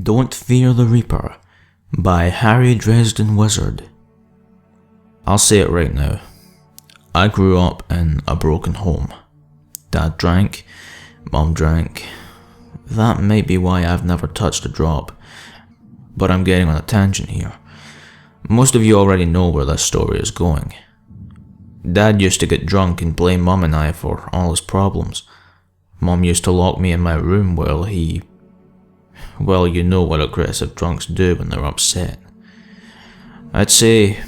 Don't Fear the Reaper by HarryDresdenWizard. I'll say it right now. I grew up in a broken home. Dad drank, Mum drank. That might be why I've never touched a drop, but I'm getting on a tangent here. Most of you already know where this story is going. Dad used to get drunk and blame Mum and I for all his problems. Mum used to lock me in my room while well, you know what aggressive drunks do when they're upset. I'd say,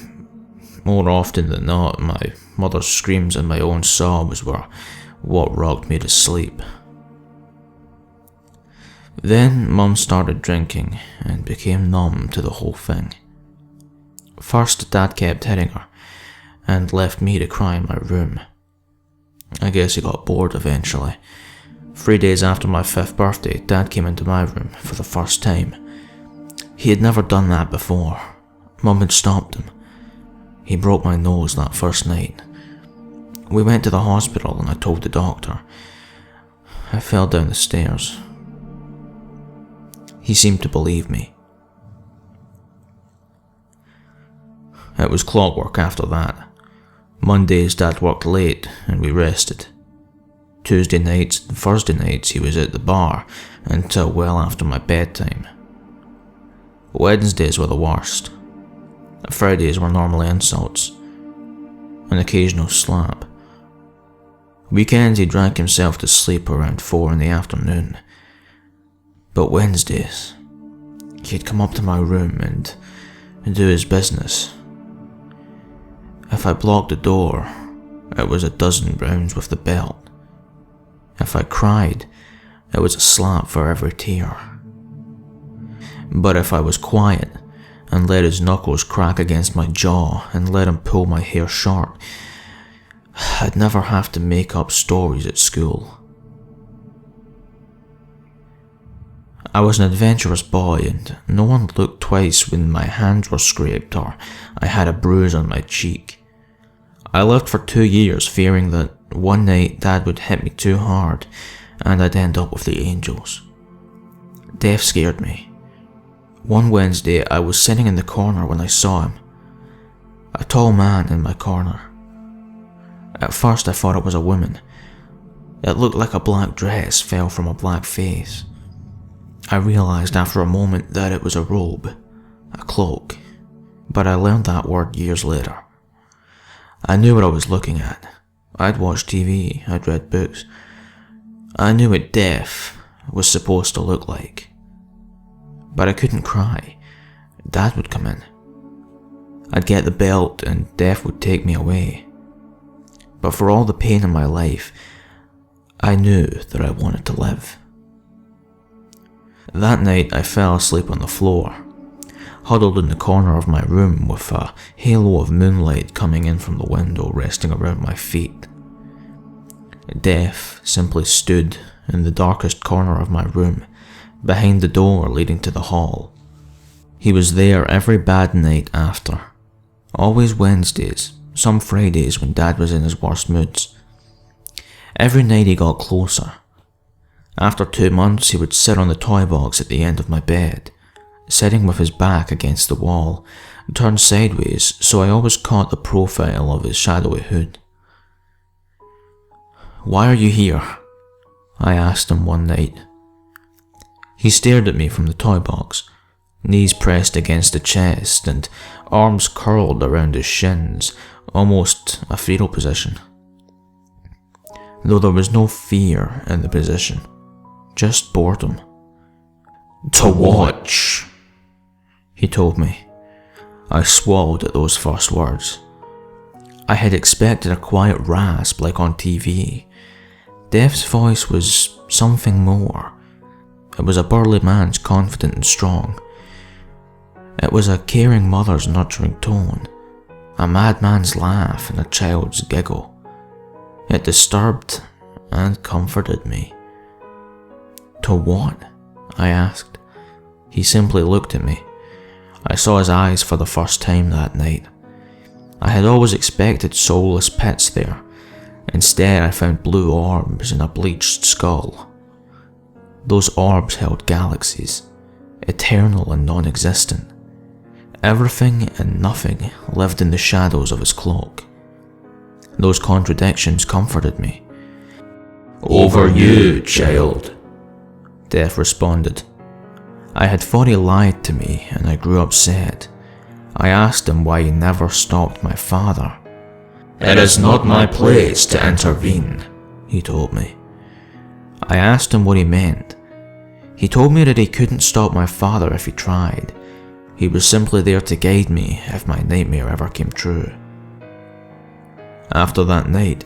more often than not, my mother's screams and my own sobs were what rocked me to sleep. Then Mum started drinking and became numb to the whole thing. First, Dad kept hitting her and left me to cry in my room. I guess he got bored eventually. 3 days after my 5th birthday, Dad came into my room for the first time. He had never done that before. Mum had stopped him. He broke my nose that first night. We went to the hospital and I told the doctor. I fell down the stairs. He seemed to believe me. It was clockwork after that. Mondays Dad worked late and we rested. Tuesday nights and Thursday nights he was at the bar until well after my bedtime. Wednesdays were the worst. Fridays were normally insults. An occasional slap. Weekends he drank himself to sleep around 4 in the afternoon. But Wednesdays, he'd come up to my room and do his business. If I blocked the door, it was a dozen rounds with the belt. If I cried, it was a slap for every tear. But if I was quiet and let his knuckles crack against my jaw and let him pull my hair short, I'd never have to make up stories at school. I was an adventurous boy and no one looked twice when my hands were scraped or I had a bruise on my cheek. I lived for 2 years fearing that one night Dad would hit me too hard and I'd end up with the angels. Death scared me. One Wednesday I was sitting in the corner when I saw him. A tall man in my corner. At first I thought it was a woman. It looked like a black dress fell from a black face. I realised after a moment that it was a robe, a cloak, but I learned that word years later. I knew what I was looking at. I'd watched TV, I'd read books. I knew what death was supposed to look like. But I couldn't cry. Dad would come in. I'd get the belt and death would take me away. But for all the pain in my life, I knew that I wanted to live. That night I fell asleep on the floor, huddled in the corner of my room with a halo of moonlight coming in from the window resting around my feet. Death simply stood in the darkest corner of my room, behind the door leading to the hall. He was there every bad night after. Always Wednesdays, some Fridays when Dad was in his worst moods. Every night he got closer. After 2 months he would sit on the toy box at the end of my bed, sitting with his back against the wall, turned sideways so I always caught the profile of his shadowy hood. "Why are you here?" I asked him one night. He stared at me from the toy box, knees pressed against the chest and arms curled around his shins, almost a fetal position. Though there was no fear in the position, just boredom. "To watch," he told me. I swallowed at those first words. I had expected a quiet rasp like on TV. Death's voice was something more. It was a burly man's confident and strong. It was a caring mother's nurturing tone, a madman's laugh and a child's giggle. It disturbed and comforted me. "To what?" I asked. He simply looked at me. I saw his eyes for the first time that night. I had always expected soulless pits there. Instead, I found blue orbs and a bleached skull. Those orbs held galaxies, eternal and non-existent. Everything and nothing lived in the shadows of his cloak. Those contradictions comforted me. "Over you, child," Death responded. I had thought he lied to me, and I grew upset. I asked him why he never stopped my father. "It is not my place to intervene," he told me. I asked him what he meant. He told me that he couldn't stop my father if he tried. He was simply there to guide me if my nightmare ever came true. After that night,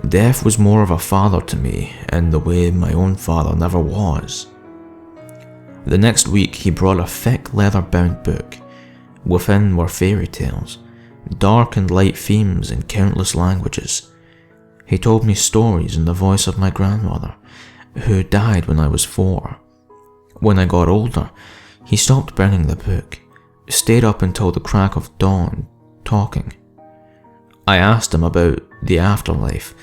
Death was more of a father to me in the way my own father never was. The next week he brought a thick leather-bound book. Within were fairy tales, dark and light themes in countless languages. He told me stories in the voice of my grandmother, who died when I was 4. When I got older, he stopped bringing the book, stayed up until the crack of dawn, talking. I asked him about the afterlife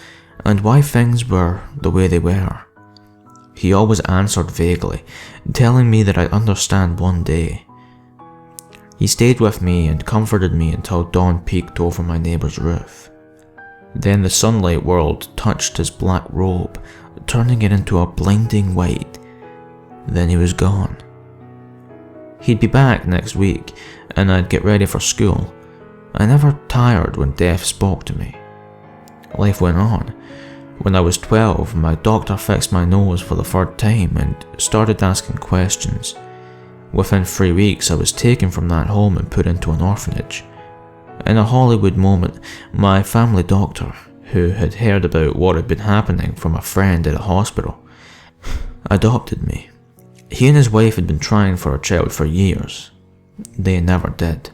and why things were the way they were. He always answered vaguely, telling me that I'd understand one day. He stayed with me and comforted me until dawn peeked over my neighbour's roof. Then the sunlight world touched his black robe, turning it into a blinding white. Then he was gone. He'd be back next week, and I'd get ready for school. I never tired when Death spoke to me. Life went on. When I was 12, my doctor fixed my nose for the 3rd time and started asking questions. Within 3 weeks, I was taken from that home and put into an orphanage. In a Hollywood moment, my family doctor, who had heard about what had been happening from a friend at a hospital, adopted me. He and his wife had been trying for a child for years. They never did.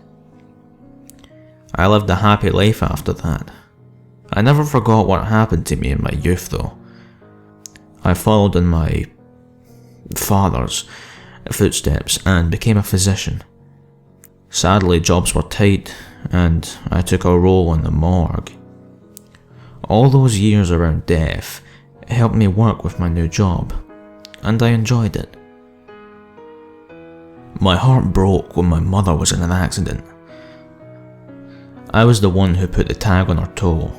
I lived a happy life after that. I never forgot what happened to me in my youth though. I followed in my father's footsteps and became a physician. Sadly, jobs were tight and I took a role in the morgue. All those years around death helped me work with my new job, and I enjoyed it. My heart broke when my mother was in an accident. I was the one who put the tag on her toe.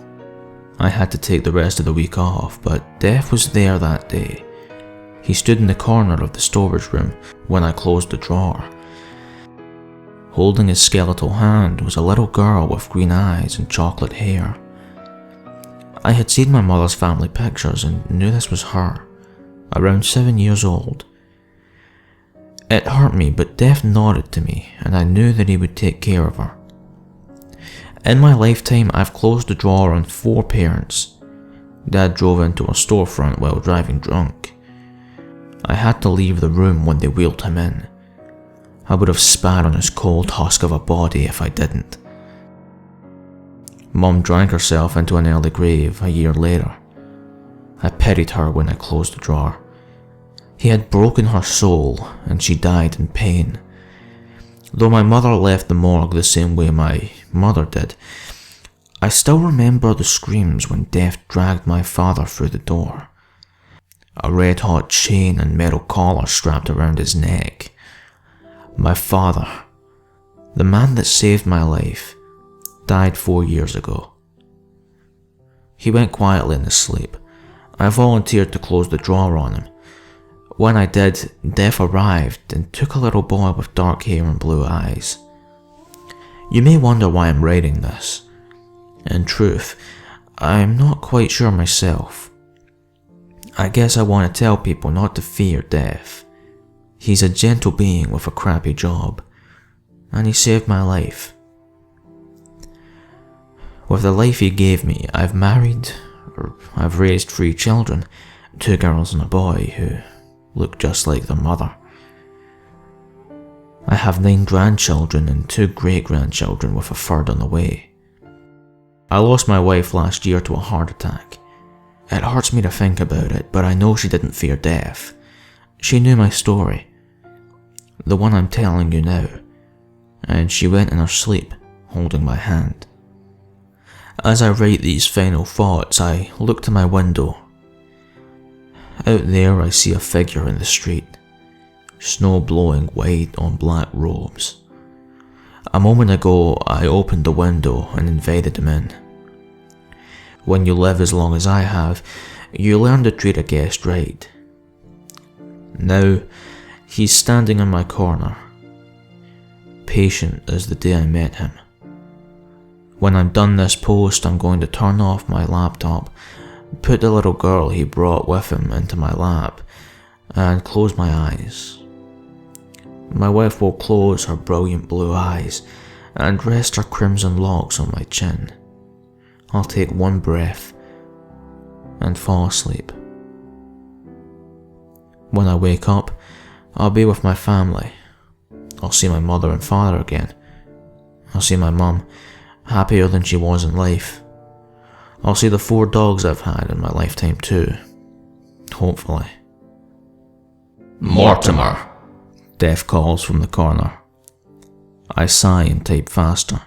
I had to take the rest of the week off, but Death was there that day. He stood in the corner of the storage room when I closed the drawer. Holding his skeletal hand was a little girl with green eyes and chocolate hair. I had seen my mother's family pictures and knew this was her, around 7 years old. It hurt me, but Death nodded to me, and I knew that he would take care of her. In my lifetime, I've closed the drawer on 4 parents. Dad drove into a storefront while driving drunk. I had to leave the room when they wheeled him in. I would have spat on his cold husk of a body if I didn't. Mum drank herself into an early grave a year later. I pitied her when I closed the drawer. He had broken her soul, and she died in pain. Though my mother left the morgue the same way my mother did, I still remember the screams when Death dragged my father through the door. A red-hot chain and metal collar strapped around his neck. My father, the man that saved my life, died 4 years ago. He went quietly in his sleep. I volunteered to close the drawer on him. When I did, Death arrived and took a little boy with dark hair and blue eyes. You may wonder why I'm writing this. In truth, I'm not quite sure myself. I guess I want to tell people not to fear Death. He's a gentle being with a crappy job, and he saved my life. With the life he gave me, I've raised 3 children, 2 girls and a boy who look just like their mother. I have 9 grandchildren and 2 great-grandchildren with a 3rd on the way. I lost my wife last year to a heart attack. It hurts me to think about it, but I know she didn't fear death. She knew my story, the one I'm telling you now, and she went in her sleep, holding my hand. As I write these final thoughts, I look to my window. Out there I see a figure in the street. snow blowing white on black robes. A moment ago, I opened the window and invited him in. When you live as long as I have, you learn to treat a guest right. Now, he's standing in my corner, patient as the day I met him. When I'm done this post, I'm going to turn off my laptop, put the little girl he brought with him into my lap, and close my eyes. My wife will close her brilliant blue eyes and rest her crimson locks on my chin. I'll take one breath and fall asleep. When I wake up, I'll be with my family. I'll see my mother and father again. I'll see my mum, happier than she was in life. I'll see the 4 dogs I've had in my lifetime too. Hopefully. Mortimer, Death calls from the corner. I sigh and type faster.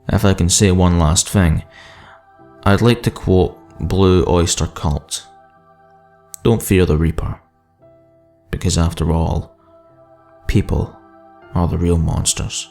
If I can say one last thing, I'd like to quote Blue Oyster Cult. Don't fear the Reaper, because after all, people are the real monsters.